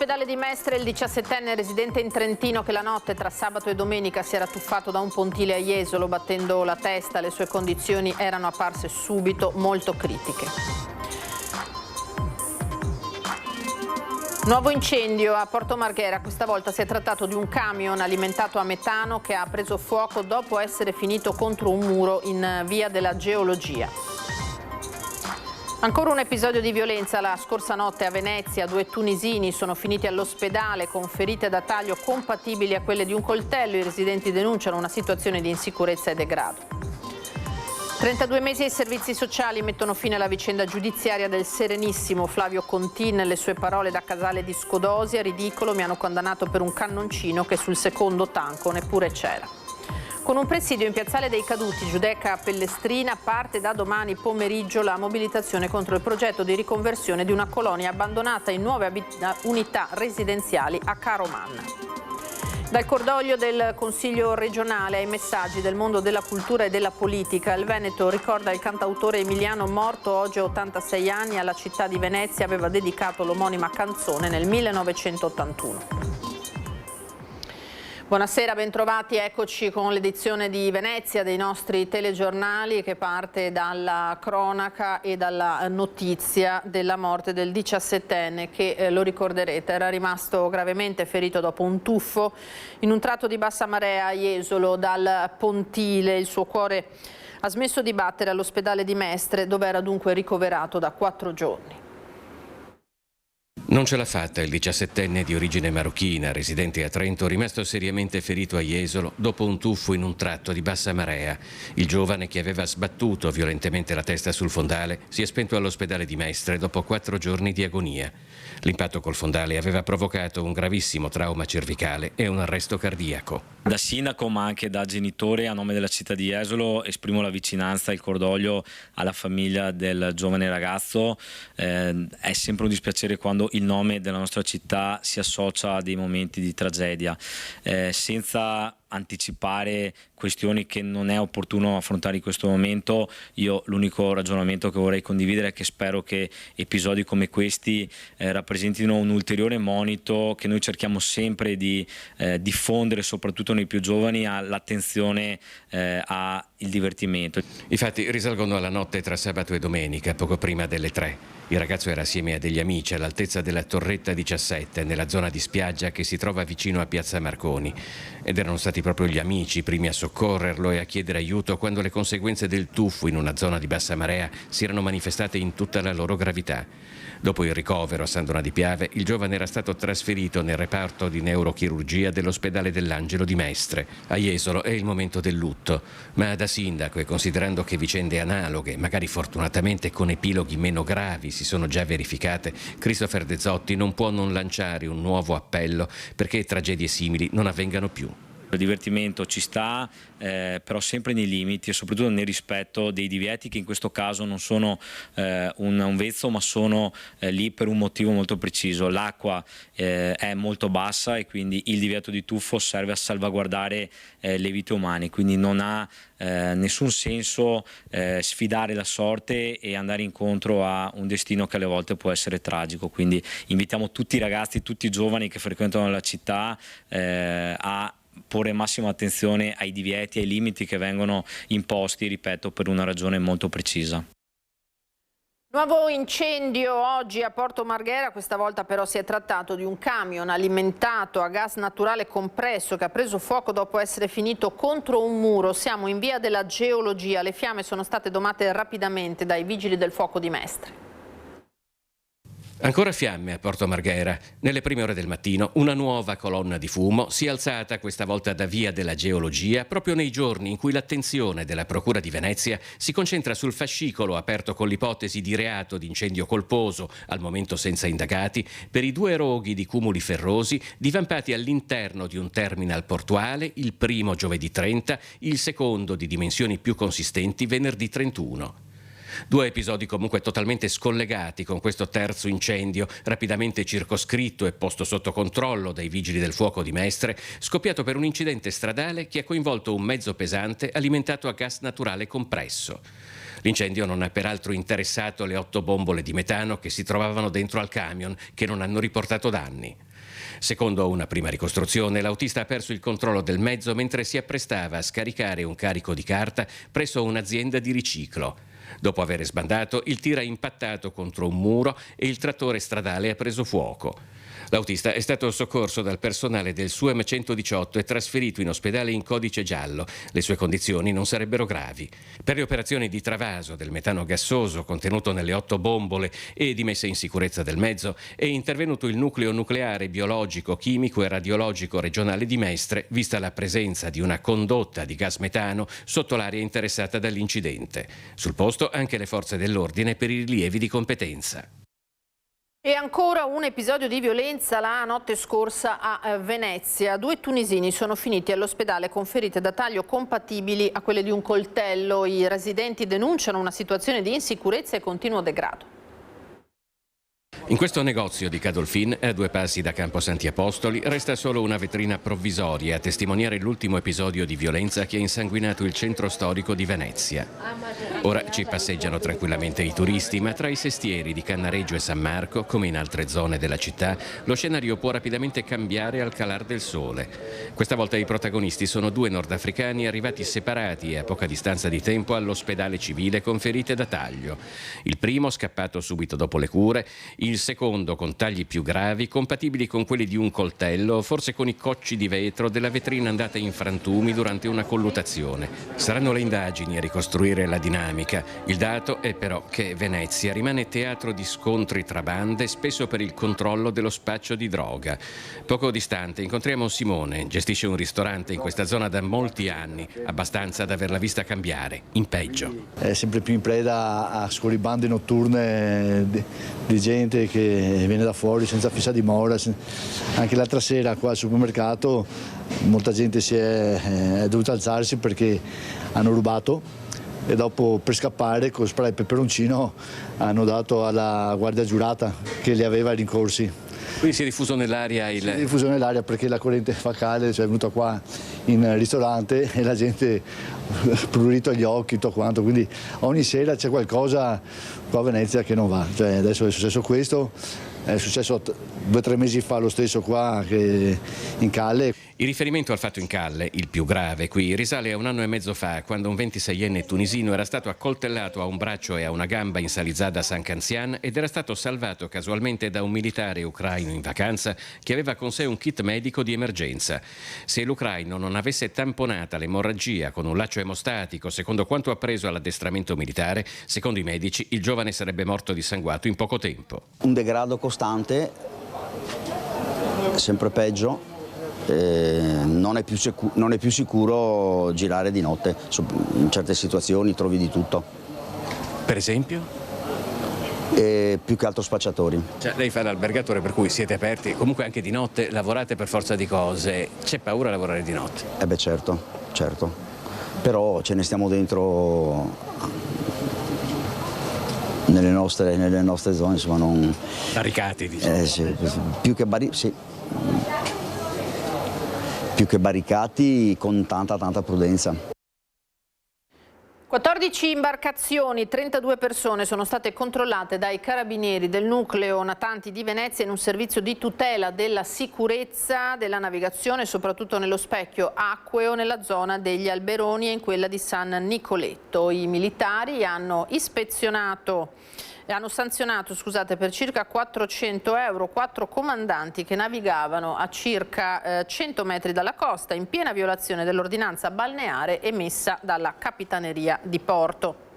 All'ospedale di Mestre il 17enne residente in Trentino che la notte tra sabato e domenica si era tuffato da un pontile a Jesolo battendo la testa. Le sue condizioni erano apparse subito molto critiche. Nuovo incendio a Porto Marghera, questa volta si è trattato di un camion alimentato a metano che ha preso fuoco dopo essere finito contro un muro in via della Geologia. Ancora un episodio di violenza la scorsa notte a Venezia, 2 tunisini sono finiti all'ospedale con ferite da taglio compatibili a quelle di un coltello, i residenti denunciano una situazione di insicurezza e degrado. 32 mesi ai servizi sociali mettono fine alla vicenda giudiziaria del serenissimo Flavio Contin. Le sue parole da Casale di Scodosia: ridicolo, mi hanno condannato per un cannoncino che sul secondo tanco neppure c'era. Con un presidio in Piazzale dei Caduti, Giudecca Pellestrina, parte da domani pomeriggio la mobilitazione contro il progetto di riconversione di una colonia abbandonata in nuove unità residenziali a Caromanna. Dal cordoglio del Consiglio regionale ai messaggi del mondo della cultura e della politica, il Veneto ricorda il cantautore emiliano morto oggi a 86 anni. Alla città di Venezia aveva dedicato l'omonima canzone nel 1981. Buonasera, bentrovati, eccoci con l'edizione di Venezia dei nostri telegiornali che parte dalla cronaca e dalla notizia della morte del 17enne che, lo ricorderete, era rimasto gravemente ferito dopo un tuffo in un tratto di bassa marea a Jesolo dal pontile. Il suo cuore ha smesso di battere all'ospedale di Mestre, dove era dunque ricoverato da 4 giorni. Non ce l'ha fatta il 17enne di origine marocchina, residente a Trento, rimasto seriamente ferito a Jesolo dopo un tuffo in un tratto di bassa marea. Il giovane, che aveva sbattuto violentemente la testa sul fondale, si è spento all'ospedale di Mestre dopo 4 giorni di agonia. L'impatto col fondale aveva provocato un gravissimo trauma cervicale e un arresto cardiaco. Da sindaco, ma anche da genitore, a nome della città di Jesolo, esprimo la vicinanza e il cordoglio alla famiglia del giovane ragazzo. È sempre un dispiacere quando il nome della nostra città si associa a dei momenti di tragedia. Senza anticipare questioni che non è opportuno affrontare in questo momento, io l'unico ragionamento che vorrei condividere è che spero che episodi come questi rappresentino un ulteriore monito che noi cerchiamo sempre di diffondere, soprattutto nei più giovani, all'attenzione al divertimento. I fatti risalgono alla notte tra sabato e domenica, poco prima delle 3. Il ragazzo era assieme a degli amici all'altezza della Torretta 17, nella zona di spiaggia che si trova vicino a Piazza Marconi. Ed erano stati proprio gli amici i primi a soccorrerlo e a chiedere aiuto quando le conseguenze del tuffo in una zona di bassa marea si erano manifestate in tutta la loro gravità. Dopo il ricovero a San Donà di Piave, il giovane era stato trasferito nel reparto di neurochirurgia dell'ospedale dell'Angelo di Mestre. A Jesolo è il momento del lutto, ma da sindaco, e considerando che vicende analoghe, magari fortunatamente con epiloghi meno gravi, si sono già verificate, Christopher De Zotti non può non lanciare un nuovo appello perché tragedie simili non avvengano più. Il divertimento ci sta, però sempre nei limiti e soprattutto nel rispetto dei divieti, che in questo caso non sono un vezzo, ma sono lì per un motivo molto preciso. L'acqua è molto bassa e quindi il divieto di tuffo serve a salvaguardare le vite umane, quindi non ha nessun senso sfidare la sorte e andare incontro a un destino che alle volte può essere tragico. Quindi invitiamo tutti i ragazzi, tutti i giovani che frequentano la città a porre massima attenzione ai divieti, ai limiti che vengono imposti, ripeto, per una ragione molto precisa. Nuovo incendio oggi a Porto Marghera, questa volta però si è trattato di un camion alimentato a gas naturale compresso che ha preso fuoco dopo essere finito contro un muro. Siamo in via della Geologia, le fiamme sono state domate rapidamente dai vigili del fuoco di Mestre. Ancora fiamme a Porto Marghera. Nelle prime ore del mattino una nuova colonna di fumo si è alzata questa volta da via della Geologia, proprio nei giorni in cui l'attenzione della Procura di Venezia si concentra sul fascicolo aperto con l'ipotesi di reato di incendio colposo, al momento senza indagati, per i 2 roghi di cumuli ferrosi divampati all'interno di un terminal portuale, il primo giovedì 30, il secondo di dimensioni più consistenti venerdì 31. 2 episodi comunque totalmente scollegati con questo terzo incendio, rapidamente circoscritto e posto sotto controllo dai vigili del fuoco di Mestre, scoppiato per un incidente stradale che ha coinvolto un mezzo pesante alimentato a gas naturale compresso. L'incendio non ha peraltro interessato le 8 bombole di metano che si trovavano dentro al camion, che non hanno riportato danni. Secondo una prima ricostruzione, l'autista ha perso il controllo del mezzo mentre si apprestava a scaricare un carico di carta presso un'azienda di riciclo. Dopo aver sbandato, il tir ha impattato contro un muro e il trattore stradale ha preso fuoco. L'autista è stato soccorso dal personale del SUEM 118 e trasferito in ospedale in codice giallo. Le sue condizioni non sarebbero gravi. Per le operazioni di travaso del metano gassoso contenuto nelle 8 bombole e di messa in sicurezza del mezzo è intervenuto il nucleo nucleare, biologico, chimico e radiologico regionale di Mestre, vista la presenza di una condotta di gas metano sotto l'area interessata dall'incidente. Sul posto anche le forze dell'ordine per i rilievi di competenza. E ancora un episodio di violenza la notte scorsa a Venezia. 2 tunisini sono finiti all'ospedale con ferite da taglio compatibili a quelle di un coltello. I residenti denunciano una situazione di insicurezza e continuo degrado. In questo negozio di Cadolfin, a 2 passi da Campo Santi Apostoli, resta solo una vetrina provvisoria a testimoniare l'ultimo episodio di violenza che ha insanguinato il centro storico di Venezia. Ora ci passeggiano tranquillamente i turisti, ma tra i sestieri di Cannareggio e San Marco, come in altre zone della città, lo scenario può rapidamente cambiare al calar del sole. Questa volta i protagonisti sono 2 nordafricani arrivati separati e a poca distanza di tempo all'ospedale civile con ferite da taglio. Il primo scappato subito dopo le cure, il secondo con tagli più gravi, compatibili con quelli di un coltello, forse con i cocci di vetro della vetrina andata in frantumi durante una colluttazione. Saranno le indagini a ricostruire la dinamica. Il dato è però che Venezia rimane teatro di scontri tra bande, spesso per il controllo dello spaccio di droga. Poco distante incontriamo Simone, gestisce un ristorante in questa zona da molti anni, abbastanza da averla vista cambiare, in peggio. È sempre più in preda a scorribande notturne di gente che viene da fuori senza fissa dimora. Anche l'altra sera qua al supermercato molta gente è dovuta alzarsi perché hanno rubato e dopo per scappare con spray e peperoncino hanno dato alla guardia giurata che li aveva rincorsi. Quindi si è diffuso nell'aria Si è diffuso nell'aria perché la corrente focale è venuta qua in ristorante e la gente ha prurito agli occhi, tutto quanto, quindi ogni sera c'è qualcosa qua a Venezia che non va. Cioè, adesso è successo questo, è successo 2 o 3 mesi fa lo stesso qua che in Calle. Il riferimento al fatto in Calle, il più grave qui, risale a 1 anno e mezzo fa, quando un 26enne tunisino era stato accoltellato a un braccio e a una gamba in Salizada San Canzian ed era stato salvato casualmente da un militare ucraino in vacanza che aveva con sé un kit medico di emergenza. Se l'ucraino non avesse tamponata l'emorragia con un laccio emostatico, secondo quanto appreso all'addestramento militare, secondo i medici il giovane sarebbe morto dissanguato in poco tempo. Un degrado costante, sempre peggio. Non è più sicuro girare di notte, in certe situazioni trovi di tutto. Per esempio? Più che altro spacciatori. Cioè, lei fa l'albergatore, per cui siete aperti, comunque anche di notte lavorate per forza di cose. C'è paura a lavorare di notte? Beh certo, però ce ne stiamo dentro nelle nostre zone, insomma non... Barricati, diciamo. Sì, più che barricati, con tanta prudenza. 14 imbarcazioni, 32 persone sono state controllate dai carabinieri del nucleo natanti di Venezia in un servizio di tutela della sicurezza della navigazione, soprattutto nello specchio acqueo, nella zona degli Alberoni e in quella di San Nicoletto. I militari hanno sanzionato per circa 400 euro 4 comandanti che navigavano a circa 100 metri dalla costa in piena violazione dell'ordinanza balneare emessa dalla Capitaneria di Porto.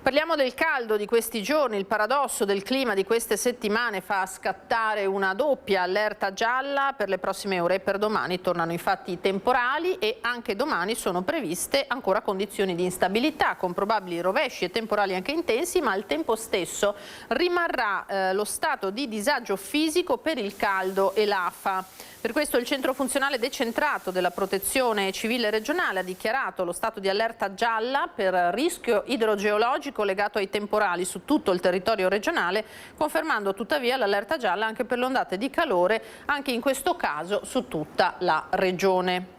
Parliamo del caldo di questi giorni. Il paradosso del clima di queste settimane fa scattare una doppia allerta gialla per le prossime ore e per domani. Tornano infatti i temporali e anche domani sono previste ancora condizioni di instabilità con probabili rovesci e temporali anche intensi, ma al tempo stesso rimarrà lo stato di disagio fisico per il caldo e l'afa. Per questo il centro funzionale decentrato della Protezione Civile regionale ha dichiarato lo stato di allerta gialla per rischio idrogeologico legato ai temporali su tutto il territorio regionale, confermando tuttavia l'allerta gialla anche per le ondate di calore, anche in questo caso su tutta la regione.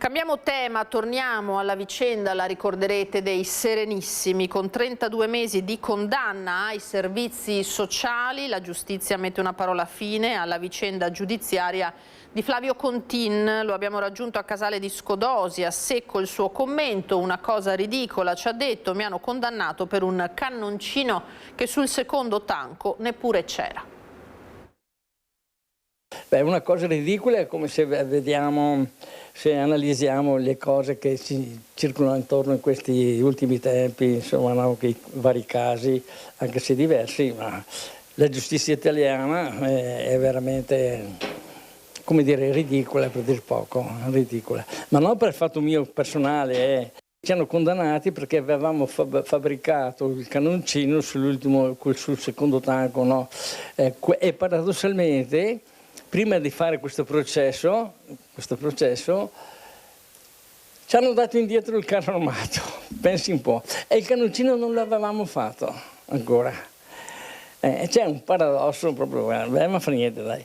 Cambiamo tema, torniamo alla vicenda, la ricorderete, dei Serenissimi. Con 32 mesi di condanna ai servizi sociali, la giustizia mette una parola fine alla vicenda giudiziaria di Flavio Contin. Lo abbiamo raggiunto a Casale di Scodosia, secco il suo commento, una cosa ridicola, ci ha detto, mi hanno condannato per un cannoncino che sul secondo tanco neppure c'era. Beh, una cosa ridicola è come se vediamo, se analizziamo le cose che ci circolano intorno in questi ultimi tempi, insomma, no, i vari casi, anche se diversi, ma la giustizia italiana è veramente, come dire, ridicola, per dir poco, ridicola. Ma non per il fatto mio personale, ci hanno condannati perché avevamo fabbricato il cannoncino sul secondo tanco, no? E paradossalmente, prima di fare questo processo ci hanno dato indietro il carro armato, pensi un po', e il cannoncino non l'avevamo fatto ancora. C'è un paradosso proprio, ma fa niente, dai.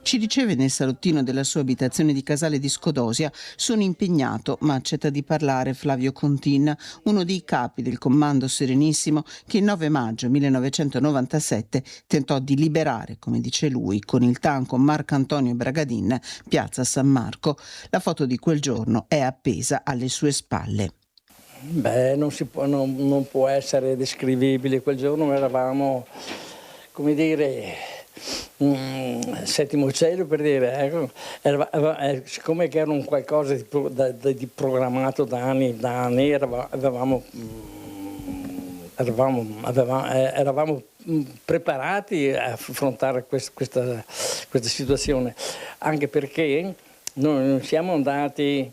Ci riceve nel salottino della sua abitazione di Casale di Scodosia. Sono impegnato, ma accetta di parlare Flavio Contin, uno dei capi del Comando Serenissimo che il 9 maggio 1997 tentò di liberare, come dice lui, con il tanco Marcantonio Bragadin, piazza San Marco. La foto di quel giorno è appesa alle sue spalle. Beh, non può essere descrivibile. Quel giorno eravamo, come dire, settimo cielo, per dire, ecco. Siccome che era un qualcosa di programmato da anni, eravamo preparati a affrontare questa situazione, anche perché noi non siamo andati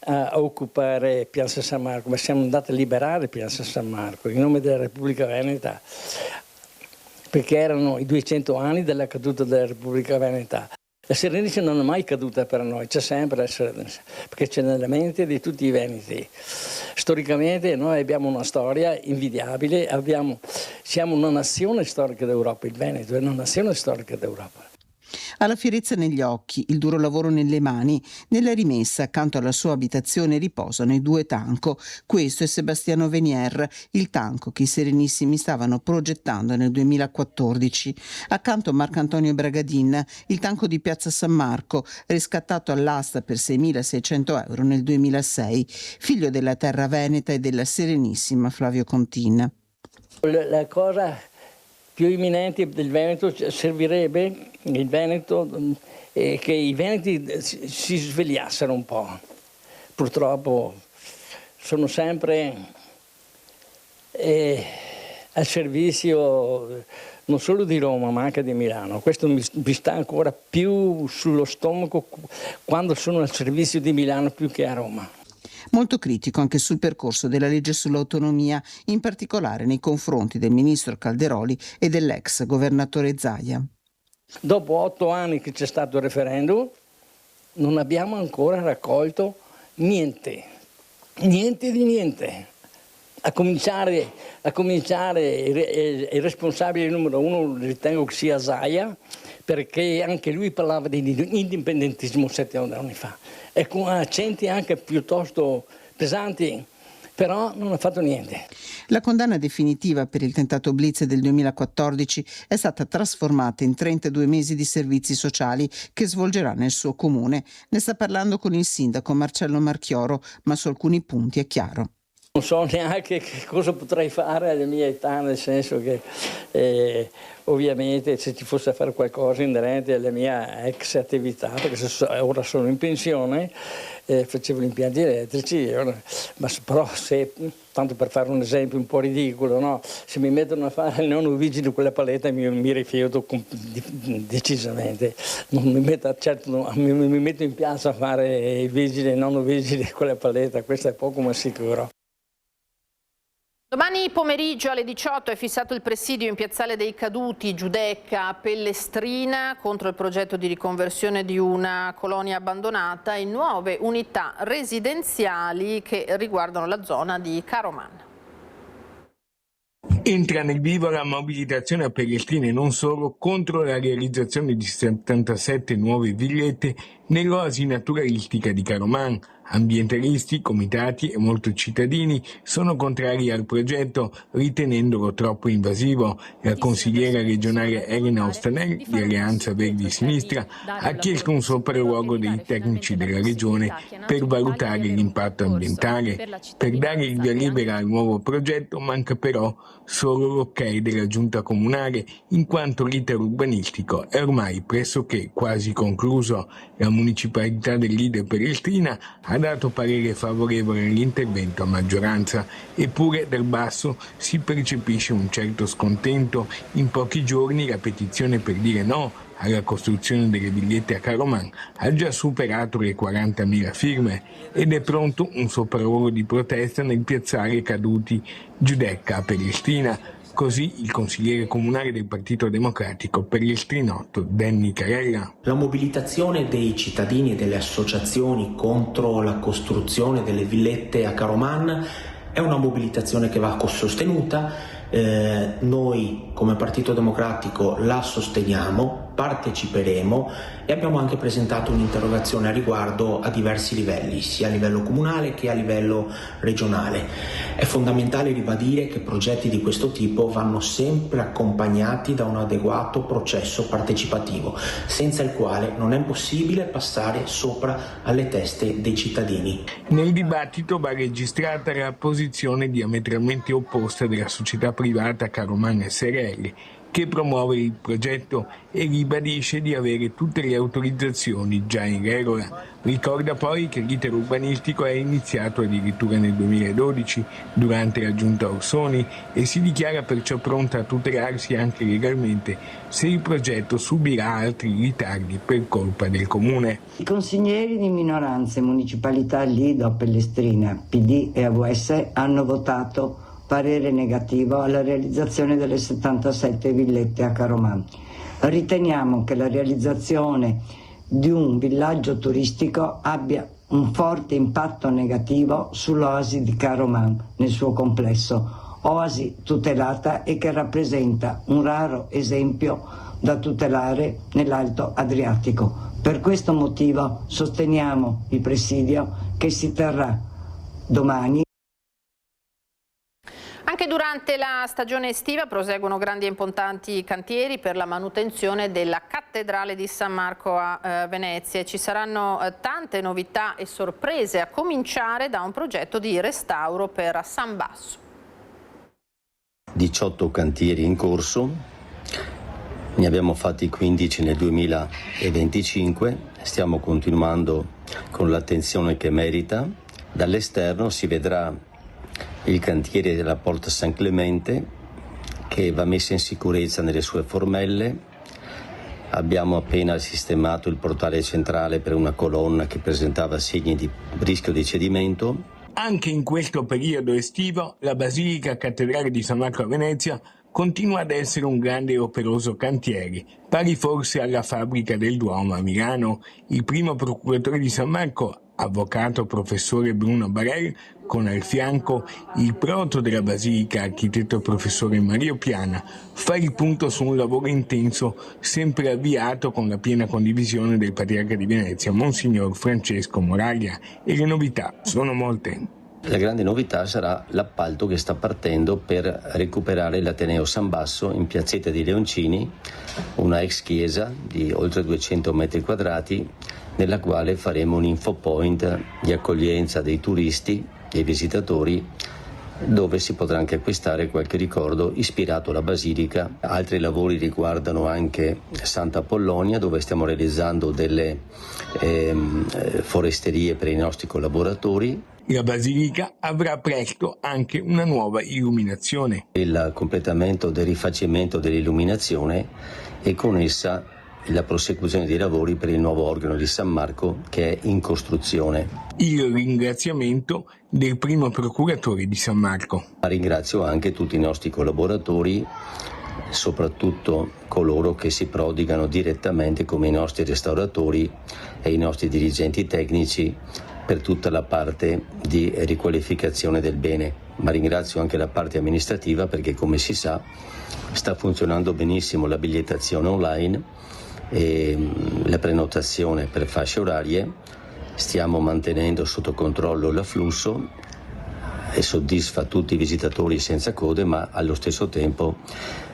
a occupare Piazza San Marco, ma siamo andati a liberare Piazza San Marco in nome della Repubblica Veneta, perché erano i 200 anni della caduta della Repubblica Veneta. La Serenissima non è mai caduta per noi, c'è sempre la Serenissima, perché c'è nella mente di tutti i veneti. Storicamente noi abbiamo una storia invidiabile, siamo una nazione storica d'Europa, il Veneto è una nazione storica d'Europa. Ha la fierezza negli occhi, il duro lavoro nelle mani. Nella rimessa, accanto alla sua abitazione, riposano i due tanco. Questo è Sebastiano Venier, il tanco che i Serenissimi stavano progettando nel 2014. Accanto Marcantonio Bragadin, il tanco di Piazza San Marco, riscattato all'asta per 6.600 euro nel 2006, figlio della terra veneta e della Serenissima Flavio Contin. La cosa più imminente del Veneto servirebbe il Veneto, che i veneti si svegliassero un po'. Purtroppo sono sempre al servizio non solo di Roma ma anche di Milano. Questo mi sta ancora più sullo stomaco quando sono al servizio di Milano più che a Roma. Molto critico anche sul percorso della legge sull'autonomia, in particolare nei confronti del ministro Calderoli e dell'ex governatore Zaia. Dopo 8 anni che c'è stato il referendum, non abbiamo ancora raccolto niente di niente. A cominciare il responsabile numero 1 ritengo che sia Zaia, perché anche lui parlava di indipendentismo 7 anni fa e con accenti anche piuttosto pesanti, però non ha fatto niente. La condanna definitiva per il tentato blitz del 2014 è stata trasformata in 32 mesi di servizi sociali che svolgerà nel suo comune. Ne sta parlando con il sindaco Marcello Marchioro, ma su alcuni punti è chiaro. Non so neanche che cosa potrei fare alla mia età, nel senso che ovviamente se ci fosse a fare qualcosa inerente alla mia ex attività, perché ora sono in pensione, facevo gli impianti elettrici, però se, tanto per fare un esempio un po' ridicolo, no? Se mi mettono a fare il nonno vigile con la paletta mi rifiuto decisamente, non mi metto, certo, mi metto in piazza a fare il vigile, il nonno vigile con la paletta, questo è poco ma sicuro. Domani pomeriggio alle 18 è fissato il presidio in Piazzale dei Caduti, Giudecca, Pellestrina, contro il progetto di riconversione di una colonia abbandonata in nuove unità residenziali che riguardano la zona di Caroman. Entra nel vivo la mobilitazione a Pellestrina e non solo contro la realizzazione di 77 nuove villette nell'oasi naturalistica di Caroman. Ambientalisti, comitati e molti cittadini sono contrari al progetto ritenendolo troppo invasivo. La consigliera regionale Elena Ostanel di Alleanza Verdi Sinistra ha chiesto un sopralluogo dei tecnici della regione per valutare l'impatto ambientale. Per dare il via libera al nuovo progetto manca però solo l'ok della giunta comunale, in quanto l'iter urbanistico è ormai pressoché quasi concluso. La municipalità del Lido Pereltrina ha dato parere favorevole all'intervento a maggioranza, eppure dal basso si percepisce un certo scontento. In pochi giorni la petizione per dire no alla costruzione delle villette a Caroman ha già superato le 40.000 firme ed è pronto un sopralluogo di protesta nel piazzale Caduti Giudecca a Pereltrina. Così il consigliere comunale del Partito Democratico per il Strinotto, Danny Carella. La mobilitazione dei cittadini e delle associazioni contro la costruzione delle villette a Caroman è una mobilitazione che va sostenuta. Noi come Partito Democratico la sosteniamo, parteciperemo e abbiamo anche presentato un'interrogazione a riguardo a diversi livelli, sia a livello comunale che a livello regionale. È fondamentale ribadire che progetti di questo tipo vanno sempre accompagnati da un adeguato processo partecipativo, senza il quale non è possibile passare sopra alle teste dei cittadini. Nel dibattito va registrata la posizione diametralmente opposta della società privata Caroman SRL, che promuove il progetto e ribadisce di avere tutte le autorizzazioni già in regola. Ricorda poi che l'iter urbanistico è iniziato addirittura nel 2012 durante la giunta Orsoni e si dichiara perciò pronta a tutelarsi anche legalmente se il progetto subirà altri ritardi per colpa del comune. I consiglieri di minoranze municipalità Lido, Pellestrina, PD e AVS hanno votato parere negativo alla realizzazione delle 77 villette a Caroman. Riteniamo che la realizzazione di un villaggio turistico abbia un forte impatto negativo sull'oasi di Caroman nel suo complesso, oasi tutelata e che rappresenta un raro esempio da tutelare nell'Alto Adriatico. Per questo motivo sosteniamo il presidio che si terrà domani. Anche durante la stagione estiva proseguono grandi e importanti cantieri per la manutenzione della cattedrale di San Marco a Venezia. Ci saranno tante novità e sorprese, a cominciare da un progetto di restauro per San Basso. 18 cantieri in corso, ne abbiamo fatti 15 nel 2025, stiamo continuando con l'attenzione che merita. Dall'esterno si vedrà il cantiere della Porta San Clemente, che va messa in sicurezza nelle sue formelle. Abbiamo appena sistemato il portale centrale per una colonna che presentava segni di rischio di cedimento. Anche in questo periodo estivo la Basilica Cattedrale di San Marco a Venezia continua ad essere un grande e operoso cantiere, pari forse alla Fabbrica del Duomo a Milano. Il primo procuratore di San Marco, avvocato professore Bruno Barel, con al fianco il proto della Basilica, architetto professore Mario Piana, fa il punto su un lavoro intenso sempre avviato con la piena condivisione del Patriarca di Venezia, Monsignor Francesco Moraglia, e le novità sono molte. La grande novità sarà l'appalto che sta partendo per recuperare l'Ateneo San Basso in piazzetta di Leoncini, una ex chiesa di oltre 200 metri quadrati, nella quale faremo un infopoint di accoglienza dei turisti, dei visitatori, dove si potrà anche acquistare qualche ricordo ispirato alla Basilica. Altri lavori riguardano anche Santa Apollonia, dove stiamo realizzando delle foresterie per i nostri collaboratori. La Basilica avrà presto anche una nuova illuminazione. Il completamento del rifacimento dell'illuminazione e con essa la prosecuzione dei lavori per il nuovo organo di San Marco, che è in costruzione. Il ringraziamento del primo procuratore di San Marco. Ringrazio anche tutti i nostri collaboratori, soprattutto coloro che si prodigano direttamente come i nostri restauratori e i nostri dirigenti tecnici per tutta la parte di riqualificazione del bene, ma ringrazio anche la parte amministrativa perché, come si sa, sta funzionando benissimo la bigliettazione online e la prenotazione per fasce orarie, stiamo mantenendo sotto controllo l'afflusso e soddisfa tutti i visitatori senza code, ma allo stesso tempo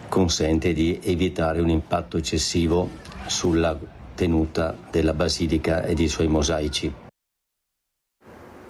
consente di evitare un impatto eccessivo sulla tenuta della basilica e dei suoi mosaici.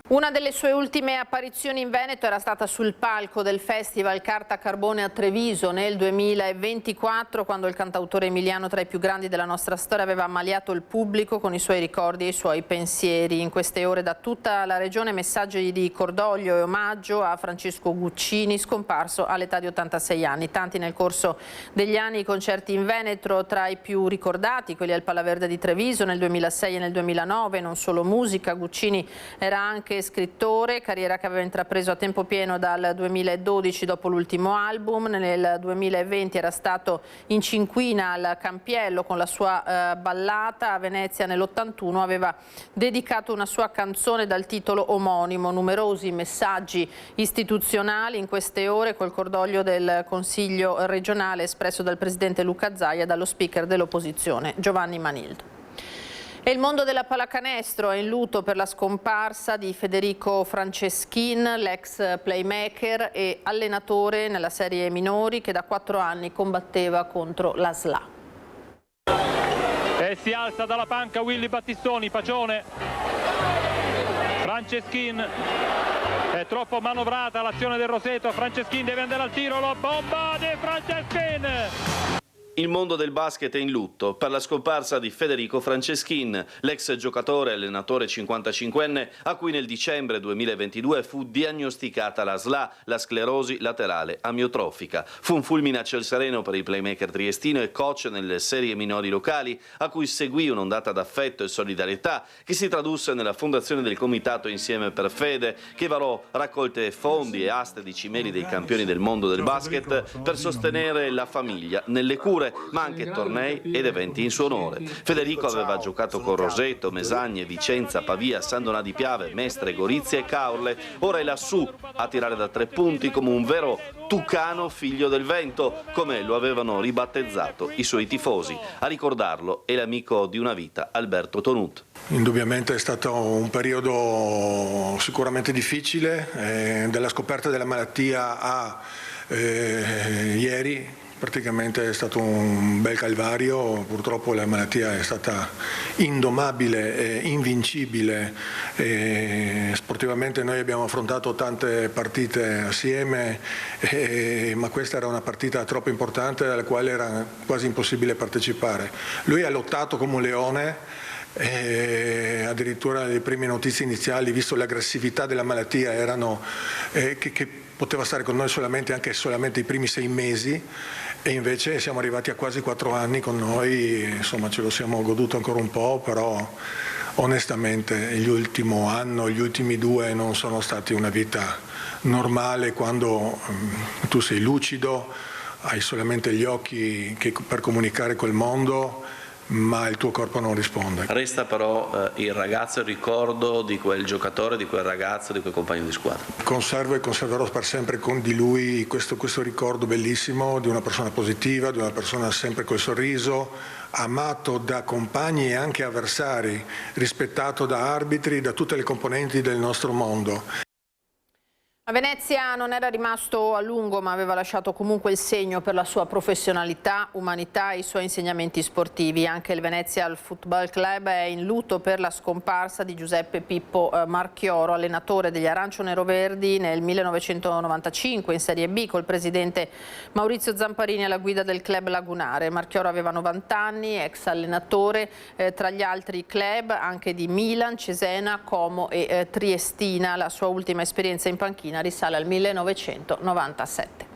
Una delle sue ultime apparizioni in Veneto era stata sul palco del Festival Carta Carbone a Treviso nel 2024, quando il cantautore emiliano, tra i più grandi della nostra storia, aveva ammaliato il pubblico con i suoi ricordi e i suoi pensieri. In queste ore da tutta la regione messaggi di cordoglio e omaggio a Francesco Guccini, scomparso all'età di 86 anni. Tanti nel corso degli anni i concerti in Veneto, tra i più ricordati quelli al Palaverde di Treviso nel 2006 e nel 2009, non solo musica. Guccini era anche scrittore, carriera che aveva intrapreso a tempo pieno dal 2012 dopo l'ultimo album. Nel 2020 era stato in cinquina al Campiello con la sua ballata. A Venezia nell'81 aveva dedicato una sua canzone dal titolo omonimo. Numerosi messaggi istituzionali in queste ore, col cordoglio del Consiglio regionale espresso dal presidente Luca Zaia e dallo speaker dell'opposizione Giovanni Manildo. E il mondo della pallacanestro è in lutto per la scomparsa di Federico Franceschin, l'ex playmaker e allenatore nella serie minori, che da 4 anni combatteva contro la SLA. E si alza dalla panca Willy Battistoni, Pacione. Franceschin, è troppo manovrata l'azione del Roseto, Franceschin deve andare al tiro, la bomba di Franceschin! Il mondo del basket è in lutto per la scomparsa di Federico Franceschin, l'ex giocatore e allenatore 55enne a cui nel dicembre 2022 fu diagnosticata la SLA, la sclerosi laterale amiotrofica. Fu un fulmine a ciel sereno per il playmaker triestino e coach nelle serie minori locali, a cui seguì un'ondata d'affetto e solidarietà che si tradusse nella fondazione del comitato Insieme per Fede, che varò raccolte fondi e aste di cimeli dei campioni del mondo del basket per sostenere la famiglia nelle cure, ma anche tornei ed eventi in suo onore. Federico aveva giocato con Roseto, Mesagne, Vicenza, Pavia, San Donà di Piave, Mestre, Gorizia e Caorle. Ora è lassù a tirare da 3 punti come un vero tucano figlio del vento, come lo avevano ribattezzato i suoi tifosi. A ricordarlo è l'amico di una vita, Alberto Tonut. Indubbiamente è stato un periodo sicuramente difficile, dalla scoperta della malattia a ieri. Praticamente è stato un bel calvario, purtroppo la malattia è stata indomabile e invincibile. Sportivamente noi abbiamo affrontato tante partite assieme, ma questa era una partita troppo importante alla quale era quasi impossibile partecipare. Lui ha lottato come un leone. Addirittura le prime notizie iniziali, visto l'aggressività della malattia, erano che poteva stare con noi solamente i primi 6 mesi, e invece siamo arrivati a quasi 4 anni con noi. Insomma, ce lo siamo goduto ancora un po', però onestamente gli ultimi 2 non sono stati una vita normale, quando tu sei lucido, hai solamente gli occhi per comunicare col mondo, ma il tuo corpo non risponde. Resta però il ragazzo, il ricordo di quel giocatore, di quel ragazzo, di quel compagno di squadra. Conservo e conserverò per sempre di lui questo ricordo bellissimo di una persona positiva, di una persona sempre col sorriso, amato da compagni e anche avversari, rispettato da arbitri, da tutte le componenti del nostro mondo. A Venezia non era rimasto a lungo, ma aveva lasciato comunque il segno per la sua professionalità, umanità e i suoi insegnamenti sportivi. Anche il Venezia Football Club è in lutto per la scomparsa di Giuseppe Pippo Marchioro, allenatore degli Arancio-Nero-Verdi nel 1995 in Serie B, col presidente Maurizio Zamparini alla guida del club lagunare. Marchioro aveva 90 anni, ex allenatore tra gli altri club anche di Milan, Cesena, Como e Triestina. La sua ultima esperienza in panchina risale al 1997.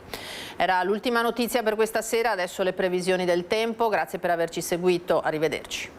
Era l'ultima notizia per questa sera, adesso le previsioni del tempo. Grazie per averci seguito, arrivederci.